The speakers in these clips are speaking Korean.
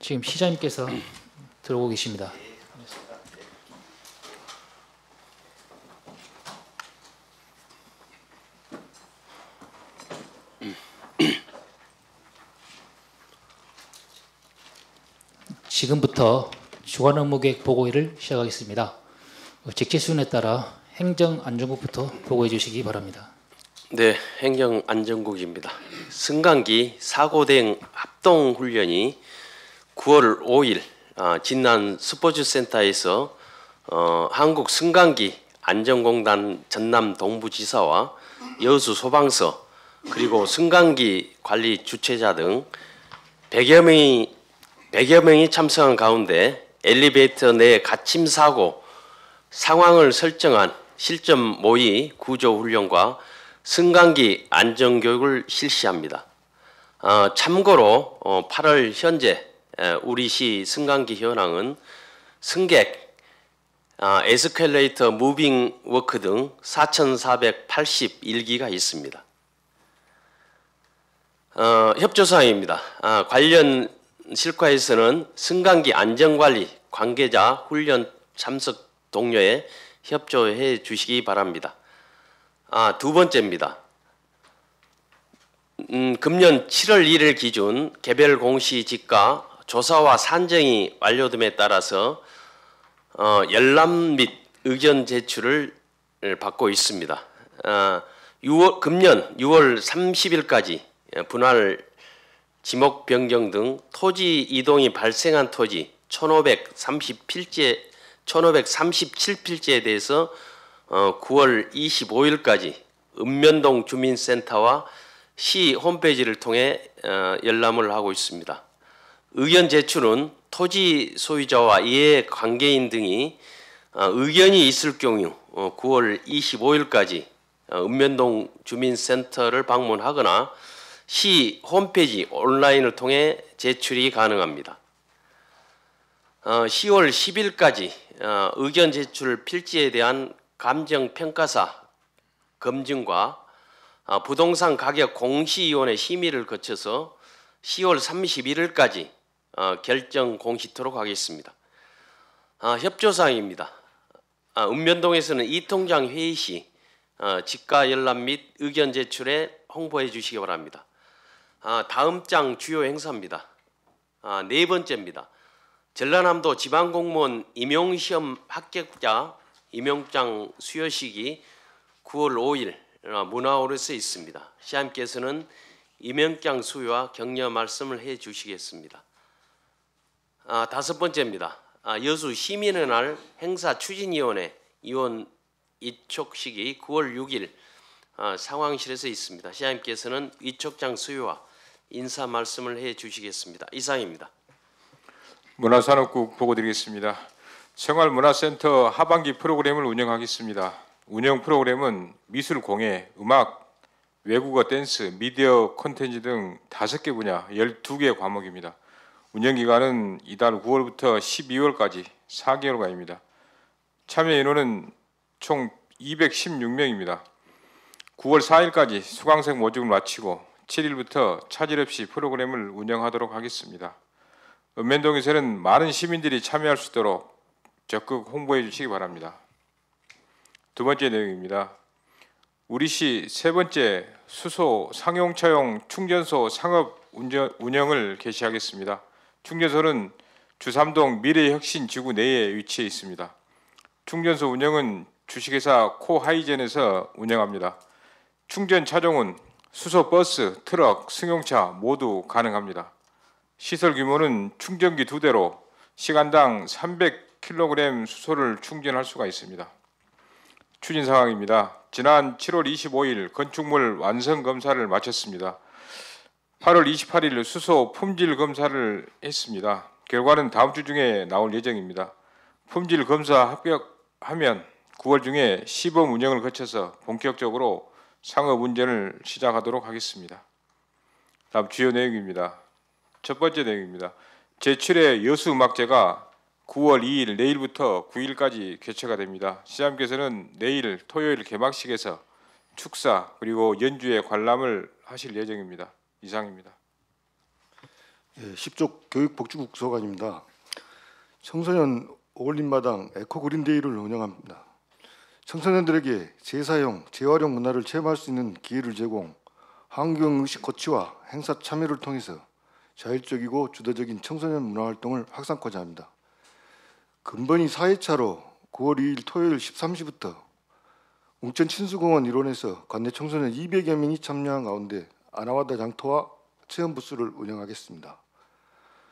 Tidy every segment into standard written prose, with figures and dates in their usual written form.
지금 시장님께서 들어오고 계십니다. 지금부터 주간 업무 계획 보고회를 시작하겠습니다. 직제 순에 따라 행정안전국부터 보고해 주시기 바랍니다. 네, 행정안전국입니다. 승강기 사고 대응 합동 훈련이 9월 5일 진안 스포츠센터에서 한국 승강기 안전공단 전남 동부지사와 여수 소방서 그리고 승강기 관리 주최자 등 100여 명이 참석한 가운데 엘리베이터 내 갇힘 사고 상황을 설정한 실전 모의 구조 훈련과 승강기 안전교육을 실시합니다. 참고로 8월 현재 우리 시 승강기 현황은 승객, 에스컬레이터 무빙 워크 등 4,481기가 있습니다. 협조사항입니다. 관련 실과에서는 승강기 안전관리 관계자 훈련 참석 동료에 협조해 주시기 바랍니다. 두 번째입니다. 금년 7월 1일 기준 개별 공시 지가 조사와 산정이 완료됨에 따라서 열람 및 의견 제출을 받고 있습니다. 금년 6월 30일까지 분할 지목 변경 등 토지 이동이 발생한 토지 1537필지에 대해서 9월 25일까지 읍면동 주민센터와 시 홈페이지를 통해 열람을 하고 있습니다. 의견 제출은 토지 소유자와 이해 관계인 등이 의견이 있을 경우 9월 25일까지 읍면동 주민센터를 방문하거나 시 홈페이지 온라인을 통해 제출이 가능합니다. 10월 10일까지 의견 제출 필지에 대한 감정평가사 검증과 부동산 가격 공시위원회 심의를 거쳐서 10월 31일까지 결정 공시토록 하겠습니다. 협조사항입니다. 읍면동에서는 이통장 회의 시 지가 열람 및 의견 제출에 홍보해 주시기 바랍니다. 다음 장 주요 행사입니다. 네 번째입니다. 전라남도 지방공무원 임용시험 합격자 임용장 수여식이 9월 5일 문화홀에서 있습니다. 시장님께서는 임용장 수여와 격려 말씀을 해 주시겠습니다. 다섯 번째입니다. 여수 시민의 날 행사 추진위원회 위원 위촉식이 9월 6일 상황실에서 있습니다. 시장님께서는 위촉장 수여와 인사 말씀을 해 주시겠습니다. 이상입니다. 문화산업국 보고드리겠습니다. 생활문화센터 하반기 프로그램을 운영하겠습니다. 운영 프로그램은 미술공예, 음악, 외국어 댄스, 미디어 콘텐츠 등 5개 분야 12개 과목입니다. 운영기간은 이달 9월부터 12월까지 4개월간입니다. 참여 인원은 총 216명입니다. 9월 4일까지 수강생 모집을 마치고 7일부터 차질 없이 프로그램을 운영하도록 하겠습니다. 읍면동에서는 많은 시민들이 참여할 수 있도록 적극 홍보해 주시기 바랍니다. 두 번째 내용입니다. 우리시 세 번째 수소 상용차용 충전소 상업 운영을 개시하겠습니다. 충전소는 주삼동 미래혁신지구 내에 위치해 있습니다. 충전소 운영은 주식회사 코하이젠에서 운영합니다. 충전 차종은 수소 버스, 트럭, 승용차 모두 가능합니다. 시설 규모는 충전기 2대로 시간당 300kg 수소를 충전할 수가 있습니다. 추진 상황입니다. 지난 7월 25일 건축물 완성 검사를 마쳤습니다. 8월 28일 수소 품질 검사를 했습니다. 결과는 다음 주 중에 나올 예정입니다. 품질 검사 합격하면 9월 중에 시범 운영을 거쳐서 본격적으로 상업 운전을 시작하도록 하겠습니다. 다음 주요 내용입니다. 첫 번째 내용입니다. 제7회 여수음악제가 9월 2일 내일부터 9일까지 개최가 됩니다. 시장님께서는 내일 토요일 개막식에서 축사 그리고 연주회 관람을 하실 예정입니다. 이상입니다. 예, 10조 교육복지국소관입니다. 청소년 어울림마당 에코그린데이를 운영합니다. 청소년들에게 재사용, 재활용 문화를 체험할 수 있는 기회를 제공, 환경의식 고취와 행사 참여를 통해서 자율적이고 주도적인 청소년 문화활동을 확산하고자 합니다. 근본이 4회차로 9월 2일 토요일 13시부터 웅천 친수공원 일원에서 관내 청소년 200여 명이 참여한 가운데 아나와다 장터와 체험 부스를 운영하겠습니다.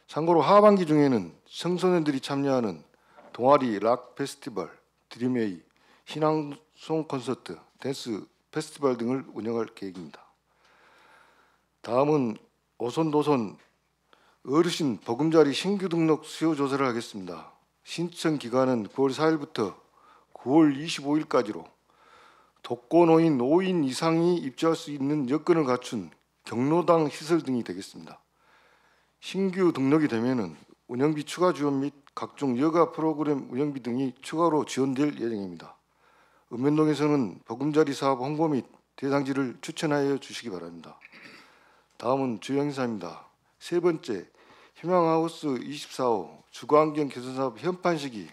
참고로 하반기 중에는 청소년들이 참여하는 동아리 락 페스티벌, 드림웨이, 신앙송 콘서트, 댄스 페스티벌 등을 운영할 계획입니다. 다음은 오손도손 어르신 보금자리 신규 등록 수요 조사를 하겠습니다. 신청 기간은 9월 4일부터 9월 25일까지로 독거노인 5인 이상이 입주할 수 있는 여건을 갖춘 경로당 시설 등이 되겠습니다. 신규 등록이 되면은 운영비 추가 지원 및 각종 여가 프로그램 운영비 등이 추가로 지원될 예정입니다. 읍면동에서는 보금자리 사업 홍보 및 대상지를 추천하여 주시기 바랍니다. 다음은 주요 행사입니다. 세 번째, 희망하우스 24호 주거환경 개선 사업 현판식이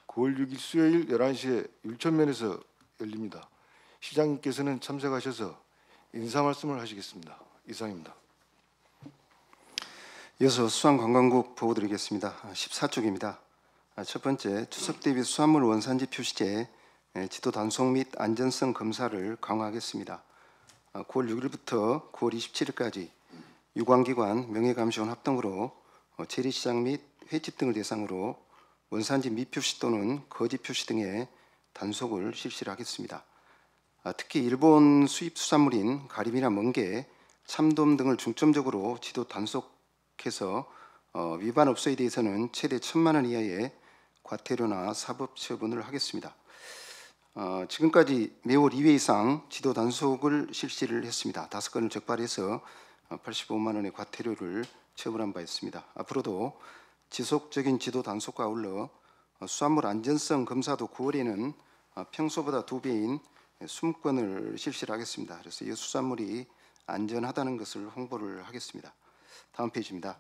9월 6일 수요일 11시에 율천면에서 열립니다. 시장님께서는 참석하셔서 인사 말씀을 하시겠습니다. 이상입니다. 이어서 수산관광국 보고 드리겠습니다. 14쪽입니다. 첫 번째, 추석 대비 수산물 원산지 표시제 지도 단속 및 안전성 검사를 강화하겠습니다. 9월 6일부터 9월 27일까지 유관기관, 명예감시원 합동으로 재래시장 및 횟집 등을 대상으로 원산지 미표시 또는 거짓 표시 등의 단속을 실시를 하겠습니다. 특히 일본 수입 수산물인 가리비나 멍게, 참돔 등을 중점적으로 지도 단속해서 위반 업소에 대해서는 최대 1,000만 원 이하의 과태료나 사법 처분을 하겠습니다. 지금까지 매월 2회 이상 지도 단속을 실시를 했습니다. 5건을 적발해서 85만 원의 과태료를 처분한 바 있습니다. 앞으로도 지속적인 지도 단속과 아울러 수산물 안전성 검사도 9월에는 평소보다 2배인 20건을 실시를 하겠습니다. 그래서 이 수산물이 안전하다는 것을 홍보를 하겠습니다. 다음 페이지입니다.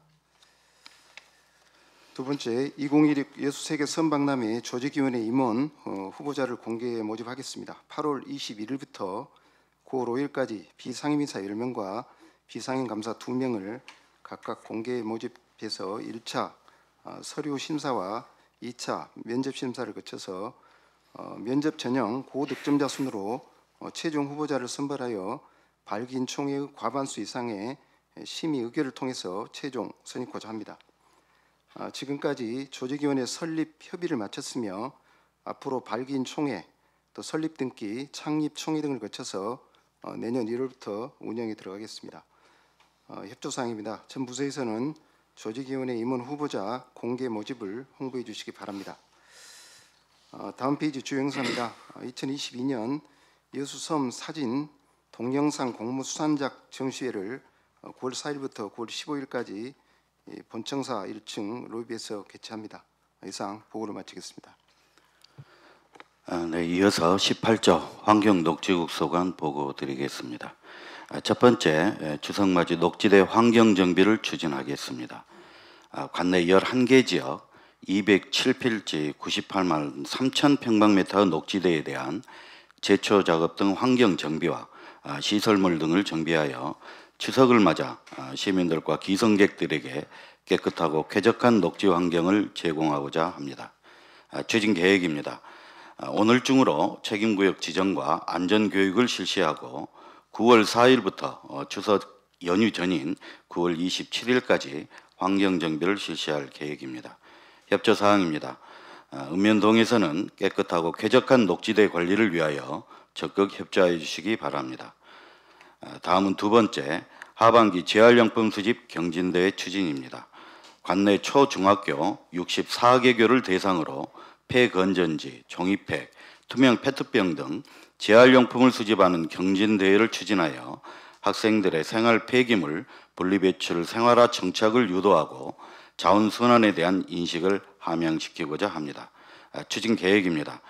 두 번째, 2016 예수세계 선박람회 조직위원회 임원 후보자를 공개 모집하겠습니다. 8월 21일부터 9월 5일까지 비상임이사 10명과 비상임 감사 2명을 각각 공개 모집해서 1차 서류 심사와 2차 면접 심사를 거쳐서 면접 전형 고득점자 순으로 최종 후보자를 선발하여 발기인 총회의 과반수 이상의 심의 의결을 통해서 최종 선임하고자 합니다. 지금까지 조직위원회 설립 협의를 마쳤으며 앞으로 발기인 총회, 또 설립 등기, 창립 총회 등을 거쳐서 내년 1월부터 운영에 들어가겠습니다. 협조사항입니다. 전 부서에서는 조직위원회 임원 후보자 공개 모집을 홍보해 주시기 바랍니다. 다음 페이지 주요 행사입니다. 2022년 여수섬 사진 동영상 공무수산작 전시회를 9월 4일부터 9월 15일까지 본청사 1층 로비에서 개최합니다. 이상 보고를 마치겠습니다. 네, 이어서 18조 환경녹지국소관 보고 드리겠습니다. 첫 번째, 추석맞이 녹지대 환경정비를 추진하겠습니다. 관내 11개 지역 207필지 98만 3천 평방미터 녹지대에 대한 제초 작업 등 환경 정비와 시설물 등을 정비하여 추석을 맞아 시민들과 기성객들에게 깨끗하고 쾌적한 녹지 환경을 제공하고자 합니다. 추진 계획입니다. 오늘 중으로 책임구역 지정과 안전교육을 실시하고 9월 4일부터 추석 연휴 전인 9월 27일까지 환경정비를 실시할 계획입니다. 협조사항입니다. 읍면동에서는 깨끗하고 쾌적한 녹지대 관리를 위하여 적극 협조해 주시기 바랍니다. 다음은 두 번째, 하반기 재활용품 수집 경진대회 추진입니다. 관내 초중학교 64개교를 대상으로 폐건전지, 종이팩, 투명 페트병 등 재활용품을 수집하는 경진대회를 추진하여 학생들의 생활 폐기물 분리배출 생활화 정착을 유도하고 자원순환에 대한 인식을 함양시키고자 합니다. 추진 계획입니다.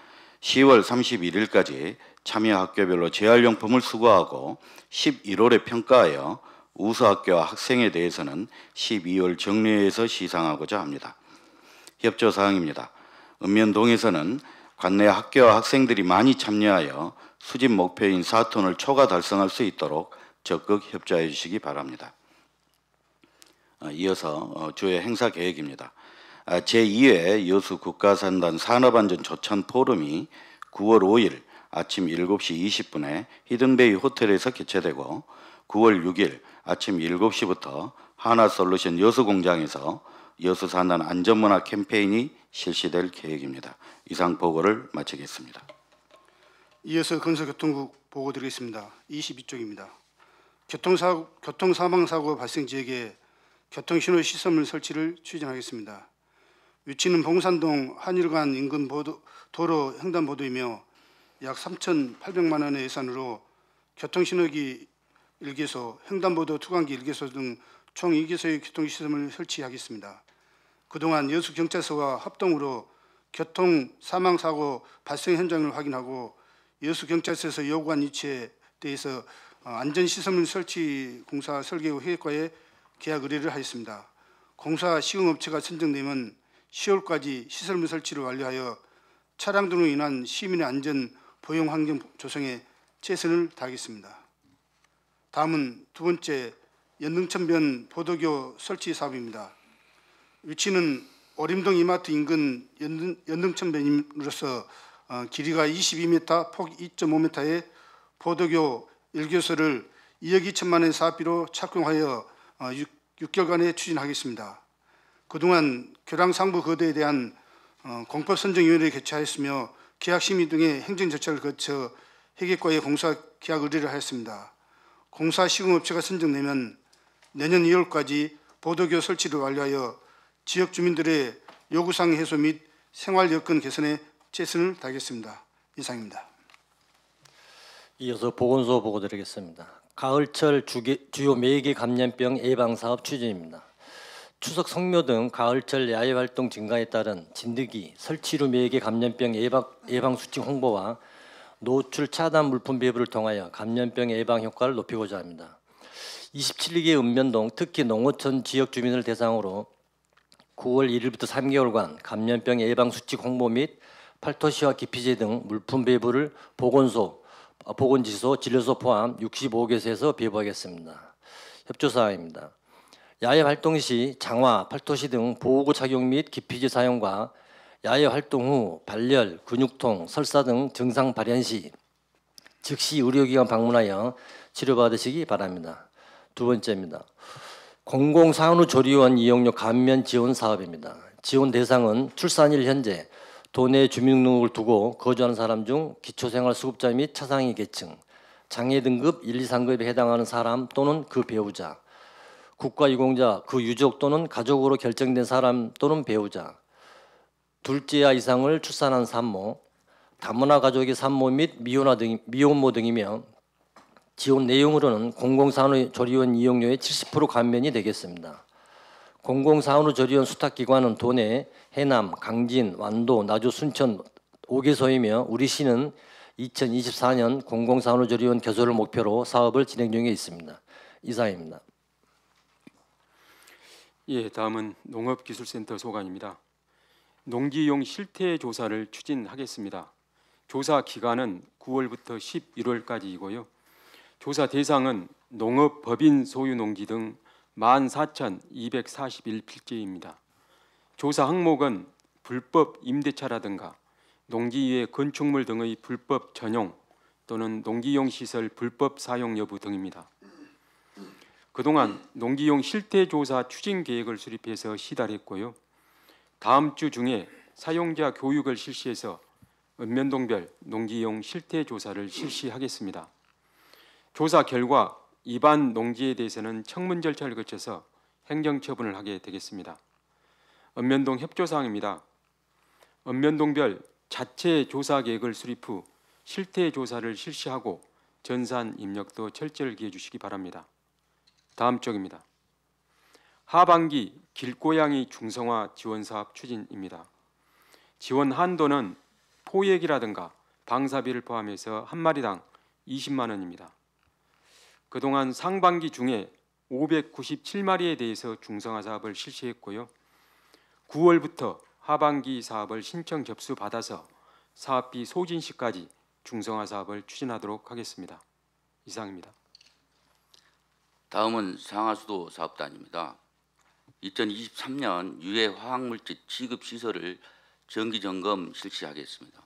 10월 31일까지 참여 학교별로 재활용품을 수거하고 11월에 평가하여 우수학교와 학생에 대해서는 12월 정례에서 시상하고자 합니다. 협조사항입니다. 읍면동에서는 관내 학교와 학생들이 많이 참여하여 수집 목표인 4톤을 초과 달성할 수 있도록 적극 협조해 주시기 바랍니다. 이어서 주요 행사 계획입니다. 제2회 여수 국가산단 산업안전 조찬 포럼이 9월 5일 아침 7시 20분에 히든베이 호텔에서 개최되고 9월 6일 아침 7시부터 하나솔루션 여수공장에서 여수산단 안전문화 캠페인이 실시될 계획입니다. 이상 보고를 마치겠습니다. 이어서 건설교통국 보고 드리겠습니다. 22쪽입니다. 교통사망사고 발생 지역에 교통신호 시설물 설치를 추진하겠습니다. 위치는 봉산동 한일관 인근 도로 횡단보도이며 약 3,800만 원의 예산으로 교통신호기 1개소, 횡단보도 투광기 1개소 등 총 2개소의 교통시설물을 설치하겠습니다. 그동안 여수경찰서와 합동으로 교통사망사고 발생 현장을 확인하고 여수경찰서에서 요구한 이치에 대해서 안전시설물 설치 공사 설계 후 회계과에 계약 의뢰를 하였습니다. 공사 시공업체가 선정되면 10월까지 시설물 설치를 완료하여 차량 등으로 인한 시민의 안전 보용 환경 조성에 최선을 다하겠습니다. 다음은 두 번째 연등천변 보도교 설치 사업입니다. 위치는 오림동 이마트 인근 연등천변으로서 길이가 22m, 폭 2.5m의 보도교 1교소를 2억 2천만 원 사업비로 착공하여 6개월간에 추진하겠습니다. 그동안 교량상부 거대에 대한 공법선정위원회를 개최하였으며 계약심의 등의 행정 절차를 거쳐 회계과에 공사 계약 의뢰를 하였습니다. 공사 시공업체가 선정되면 내년 2월까지 보도교 설치를 완료하여 지역 주민들의 요구사항 해소 및 생활 여건 개선에 최선을 다하겠습니다. 이상입니다. 이어서 보건소 보고 드리겠습니다. 가을철 주요 매개 감염병 예방 사업 추진입니다. 추석 성묘 등 가을철 야외 활동 증가에 따른 진드기, 설치류 매개 감염병 예방 수칙 홍보와 노출 차단 물품 배부를 통하여 감염병 예방 효과를 높이고자 합니다. 27개 읍면동 특히 농어촌 지역 주민을 대상으로 9월 1일부터 3개월간 감염병 예방 수칙 홍보 및 팔토시와 기피제 등 물품 배부를 보건지소, 진료소 포함 65개소에서 배부하겠습니다. 협조사항입니다. 야외 활동 시 장화, 팔토시 등 보호구 착용 및 기피제 사용과 야외 활동 후 발열, 근육통, 설사 등 증상 발현 시 즉시 의료기관 방문하여 치료받으시기 바랍니다. 두 번째입니다. 공공산후조리원 이용료 감면 지원 사업입니다. 지원 대상은 출산일 현재 도내 주민등록을 두고 거주하는 사람 중 기초생활수급자 및 차상위 계층, 장애 등급 1, 2, 3급에 해당하는 사람 또는 그 배우자, 국가유공자, 그 유족 또는 가족으로 결정된 사람 또는 배우자, 둘째아 이상을 출산한 산모, 다문화 가족의 산모 및 미혼모 등이며 지원 내용으로는 공공산후조리원 이용료의 70% 감면이 되겠습니다. 공공산후조리원 수탁기관은 도내 해남, 강진, 완도, 나주, 순천 5개소이며 우리 시는 2024년 공공산후조리원 개소를 목표로 사업을 진행 중에 있습니다. 이상입니다. 예, 다음은 농업기술센터 소관입니다. 농기용 실태 조사를 추진하겠습니다. 조사 기간은 9월부터 11월까지이고요. 조사 대상은 농업법인 소유 농지 등 14,241필지입니다. 조사 항목은 불법 임대차라든가 농지의 건축물 등의 불법 전용 또는 농기용 시설 불법 사용 여부 등입니다. 그동안 농기용 실태 조사 추진 계획을 수립해서 시달했고요. 다음 주 중에 사용자 교육을 실시해서 읍면동별 농기용 실태 조사를 실시하겠습니다. 조사 결과 위반 농지에 대해서는 청문 절차를 거쳐서 행정처분을 하게 되겠습니다. 읍면동 협조사항입니다. 읍면동별 자체 조사 계획을 수립 후 실태 조사를 실시하고 전산 입력도 철저히 기해 주시기 바랍니다. 다음 쪽입니다. 하반기 길고양이 중성화 지원 사업 추진입니다. 지원 한도는 포획이라든가 방사비를 포함해서 한 마리당 20만 원입니다. 그동안 상반기 중에 597마리에 대해서 중성화 사업을 실시했고요. 9월부터 하반기 사업을 신청 접수 받아서 사업비 소진 시까지 중성화 사업을 추진하도록 하겠습니다. 이상입니다. 다음은 상하수도 사업단입니다. 2023년 유해 화학물질 취급 시설을 정기 점검 실시하겠습니다.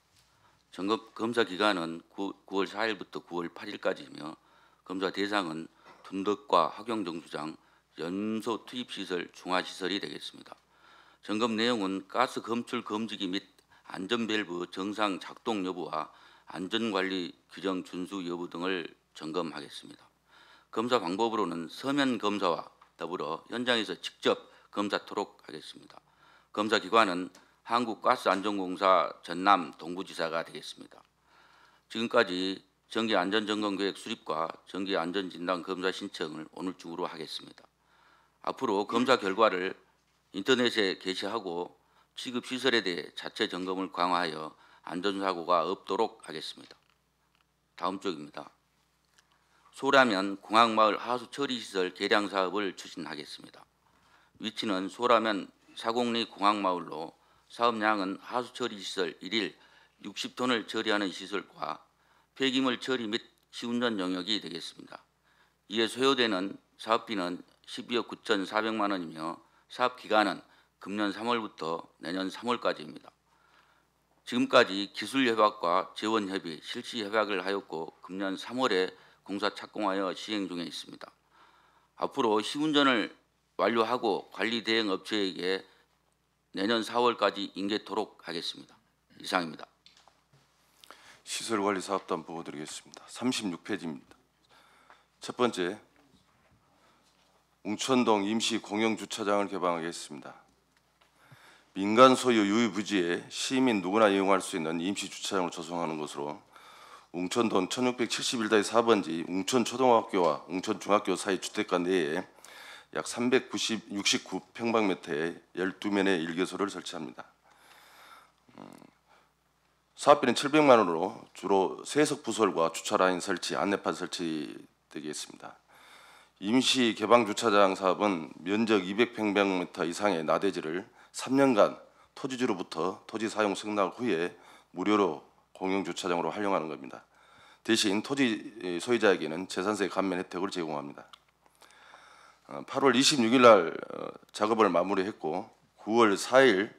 점검 검사 기간은 9월 4일부터 9월 8일까지이며 검사 대상은 둔덕과 학용정수장, 연소 투입시설, 중화시설이 되겠습니다. 점검 내용은 가스 검출 검지기 및 안전밸브 정상 작동 여부와 안전관리 규정 준수 여부 등을 점검하겠습니다. 검사 방법으로는 서면 검사와 더불어 현장에서 직접 검사토록 하겠습니다. 검사 기관은 한국가스안전공사 전남 동부지사가 되겠습니다. 지금까지 정기안전점검계획 수립과 정기안전진단 검사 신청을 오늘 중으로 하겠습니다. 앞으로 검사 결과를 인터넷에 게시하고 취급시설에 대해 자체 점검을 강화하여 안전사고가 없도록 하겠습니다. 다음 쪽입니다. 소라면 공항마을 하수처리시설 개량 사업을 추진하겠습니다. 위치는 소라면 사공리 공항마을로 사업량은 하수처리시설 1일 60톤을 처리하는 시설과 폐기물 처리 및 시운전 영역이 되겠습니다. 이에 소요되는 사업비는 12억 9,400만 원이며 사업 기간은 금년 3월부터 내년 3월까지입니다. 지금까지 기술협약과 재원협의, 실시협약을 하였고 금년 3월에 공사 착공하여 시행 중에 있습니다. 앞으로 시운전을 완료하고 관리 대행 업체에게 내년 4월까지 인계토록 하겠습니다. 이상입니다. 시설관리사업단 보고 드리겠습니다. 36페이지입니다. 첫 번째, 웅천동 임시 공영주차장을 개방하겠습니다. 민간 소유 유휴부지에 시민 누구나 이용할 수 있는 임시 주차장을 조성하는 것으로 웅천동 1671-4번지 웅천초등학교와 웅천중학교 사이 주택가 내에 약 369평방미터에 12면의 일개소를 설치합니다. 사업비는 700만 원으로 주로 세석 부설과 주차라인 설치, 안내판 설치되겠습니다. 임시 개방 주차장 사업은 면적 200평방미터 이상의 나대지를 3년간 토지주로부터 토지 사용 승낙 후에 무료로 공영주차장으로 활용하는 겁니다. 대신 토지 소유자에게는 재산세 감면 혜택을 제공합니다. 8월 26일 날 작업을 마무리했고 9월 4일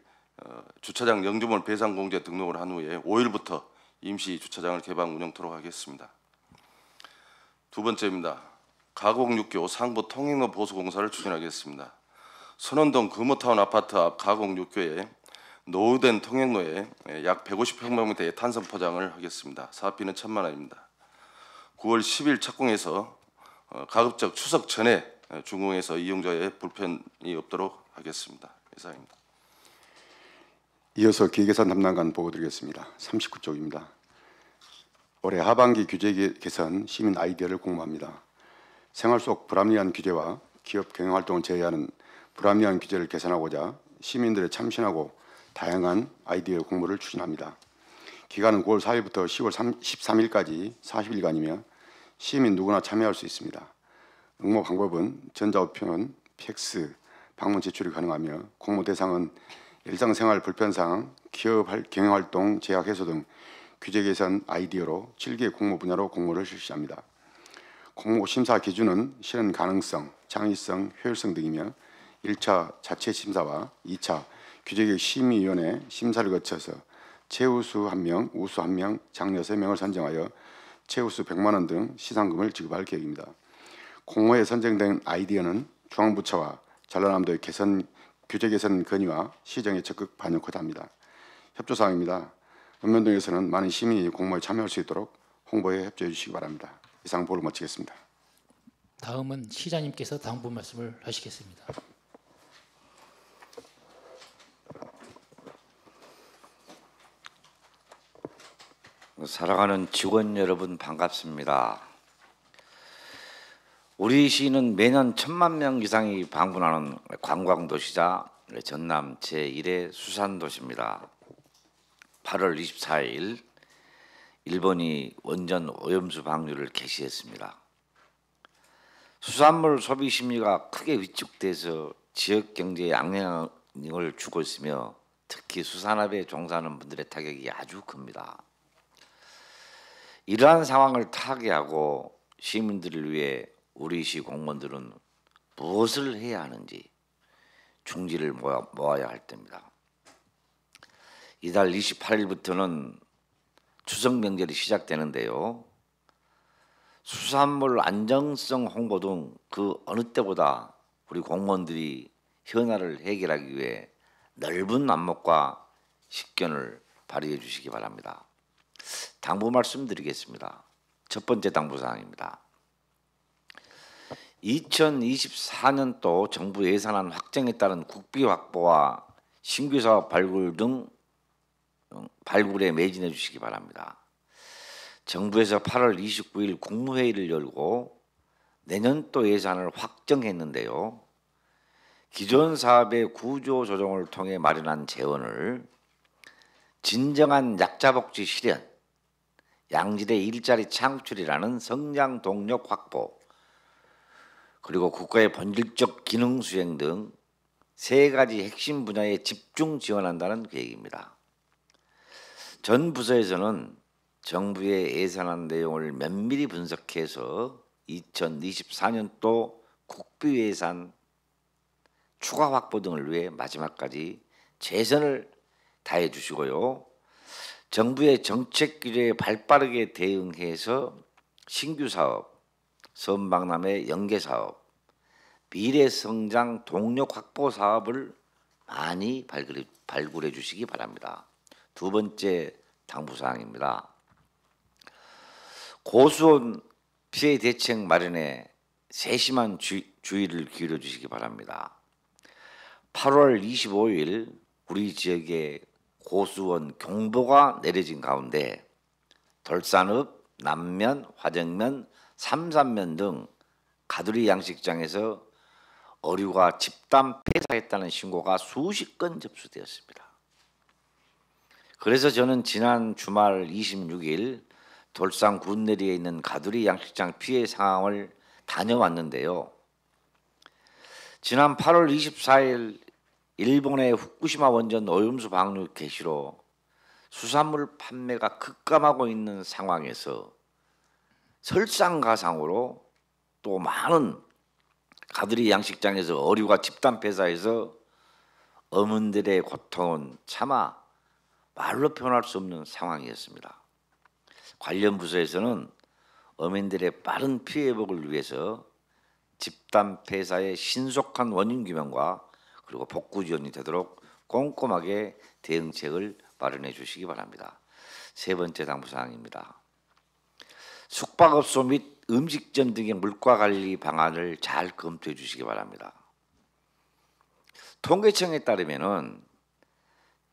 주차장 영주물 배상 공제 등록을 한 후에 5일부터 임시 주차장을 개방 운영토록 하겠습니다. 두 번째입니다. 가곡6교 상부 통행로 보수 공사를 추진하겠습니다. 선원동 금호타운 아파트 앞 가곡6교에 노후된 통행로에 약 150평방미터의 탄성 포장을 하겠습니다. 사업비는 1,000만 원입니다. 9월 10일 착공해서 가급적 추석 전에 준공해서 이용자의 불편이 없도록 하겠습니다. 이상입니다. 이어서 기획예산 담당관 보고 드리겠습니다. 39쪽입니다. 올해 하반기 규제 개선 시민 아이디어를 공모합니다. 생활 속 불합리한 규제와 기업 경영활동을 제외하는 불합리한 규제를 개선하고자 시민들의 참신하고 다양한 아이디어 공모를 추진합니다. 기간은 9월 4일부터 10월 13일까지 40일간이며 시민 누구나 참여할 수 있습니다. 응모 방법은 전자우편, 팩스, 방문 제출이 가능하며 공모 대상은 일상생활 불편사항, 기업 경영활동 제약 해소 등 규제 개선 아이디어로 7개 공모 분야로 공모를 실시합니다. 공모 심사 기준은 실현 가능성, 창의성, 효율성 등이며 1차 자체 심사와 2차 규제개혁 심의위원회 심사를 거쳐서 최우수 1명, 우수 1명, 장려 3명을 선정하여 최우수 100만 원 등 시상금을 지급할 계획입니다. 공모에 선정된 아이디어는 중앙부처와 전라남도의 규제 개선 건의와 시정에 적극 반영코드 합니다. 협조사항입니다. 읍면동에서는 많은 시민이 공모에 참여할 수 있도록 홍보에 협조해 주시기 바랍니다. 이상 보고를 마치겠습니다. 다음은 시장님께서 당부 말씀을 하시겠습니다. 사랑하는 직원 여러분 반갑습니다. 우리 시는 매년 1,000만 명 이상이 방문하는 관광도시자 전남 제1의 수산도시입니다. 8월 24일 일본이 원전 오염수 방류를 개시했습니다. 수산물 소비 심리가 크게 위축돼서 지역 경제에 악영향을 주고 있으며 특히 수산업에 종사하는 분들의 타격이 아주 큽니다. 이러한 상황을 타개하고 시민들을 위해 우리 시 공무원들은 무엇을 해야 하는지 중지를 모아야 할 때입니다. 이달 28일부터는 추석 명절이 시작되는데요. 수산물 안정성 홍보 등 그 어느 때보다 우리 공무원들이 현안을 해결하기 위해 넓은 안목과 식견을 발휘해 주시기 바랍니다. 당부 말씀드리겠습니다. 첫 번째 당부 사항입니다. 2024년도 정부 예산안 확정에 따른 국비 확보와 신규 사업 발굴 등 발굴에 매진해 주시기 바랍니다. 정부에서 8월 29일 국무회의를 열고 내년도 예산을 확정했는데요. 기존 사업의 구조 조정을 통해 마련한 재원을 진정한 약자복지 실현, 양질의 일자리 창출이라는 성장 동력 확보, 그리고 국가의 본질적 기능 수행 등 세 가지 핵심 분야에 집중 지원한다는 계획입니다. 전 부서에서는 정부의 예산안 내용을 면밀히 분석해서 2024년도 국비 예산 추가 확보 등을 위해 마지막까지 최선을 다해 주시고요. 정부의 정책 규제에 발빠르게 대응해서 신규 사업, 선박람회 연계 사업, 미래 성장 동력 확보 사업을 많이 발굴해 주시기 바랍니다. 두 번째 당부사항입니다. 고수온 피해 대책 마련에 세심한 주의를 기울여 주시기 바랍니다. 8월 25일 우리 지역에 고수온 경보가 내려진 가운데 돌산읍, 남면, 화정면, 삼산면 등 가두리 양식장에서 어류가 집단 폐사했다는 신고가 수십 건 접수되었습니다. 그래서 저는 지난 주말 26일 돌산 군내리에 있는 가두리 양식장 피해 상황을 다녀왔는데요. 지난 8월 24일 일본의 후쿠시마 원전 오염수 방류 개시로 수산물 판매가 급감하고 있는 상황에서 설상가상으로 또 많은 가두리 양식장에서 어류가 집단 폐사해서 어민들의 고통은 차마 말로 표현할 수 없는 상황이었습니다. 관련 부서에서는 어민들의 빠른 피해 회복을 위해서 집단 폐사의 신속한 원인 규명과 그리고 복구 지원이 되도록 꼼꼼하게 대응책을 마련해 주시기 바랍니다. 세 번째 당부사항입니다. 숙박업소 및 음식점 등의 물가 관리 방안을 잘 검토해 주시기 바랍니다. 통계청에 따르면은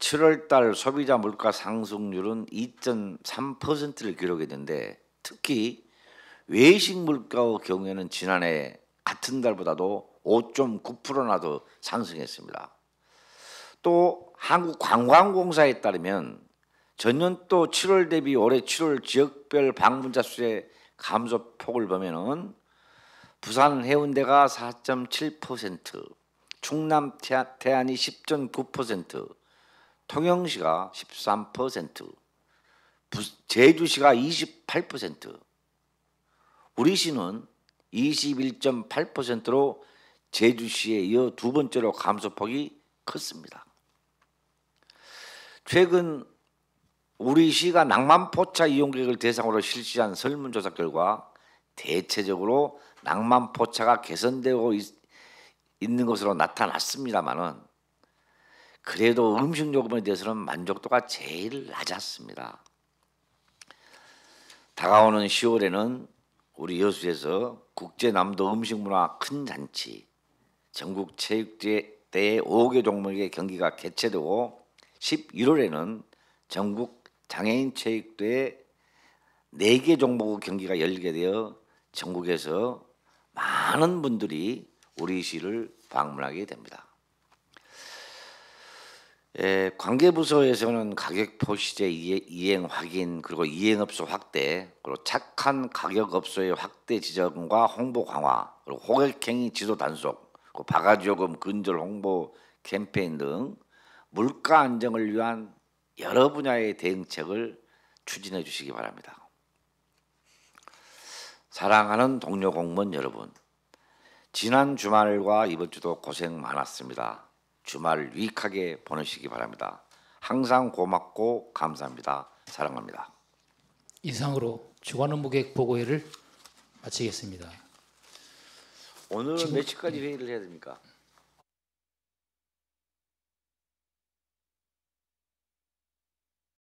7월달 소비자 물가 상승률은 2.3%를 기록했는데 특히 외식 물가의 경우에는 지난해 같은 달보다도 5.9%나 더 상승했습니다. 또 한국관광공사에 따르면 전년도 7월 대비 올해 7월 지역별 방문자 수의 감소폭을 보면은 부산 해운대가 4.7%, 충남 태안이 10.9%, 통영시가 13%, 제주시가 28%, 우리 시는 21.8%로 제주시에 이어 두 번째로 감소폭이 컸습니다. 최근 우리 시가 낭만포차 이용객을 대상으로 실시한 설문조사 결과 대체적으로 낭만포차가 개선되고 있는 것으로 나타났습니다만은 그래도 음식 요금에 대해서는 만족도가 제일 낮았습니다. 다가오는 10월에는 우리 여수에서 국제남도 음식문화 큰 잔치, 전국 체육대회 5개 종목의 경기가 개최되고 11월에는 전국 장애인 체육대회 4개 종목 경기가 열리게 되어 전국에서 많은 분들이 우리 시를 방문하게 됩니다. 관계부서에서는 가격 표시제 이행 확인 그리고 이행업소 확대 그리고 착한 가격업소의 확대 지정과 홍보 강화 그리고 호객행위 지도 단속 그리고 바가지요금 근절 홍보 캠페인 등 물가 안정을 위한 여러 분야의 대응책을 추진해 주시기 바랍니다. 사랑하는 동료 공무원 여러분, 지난 주말과 이번 주도 고생 많았습니다. 주말 유익하게 보내시기 바랍니다. 항상 고맙고 감사합니다. 사랑합니다. 이상으로 주간 업무계획 보고회를 마치겠습니다. 오늘은 몇 시까지 회의를 해야 됩니까?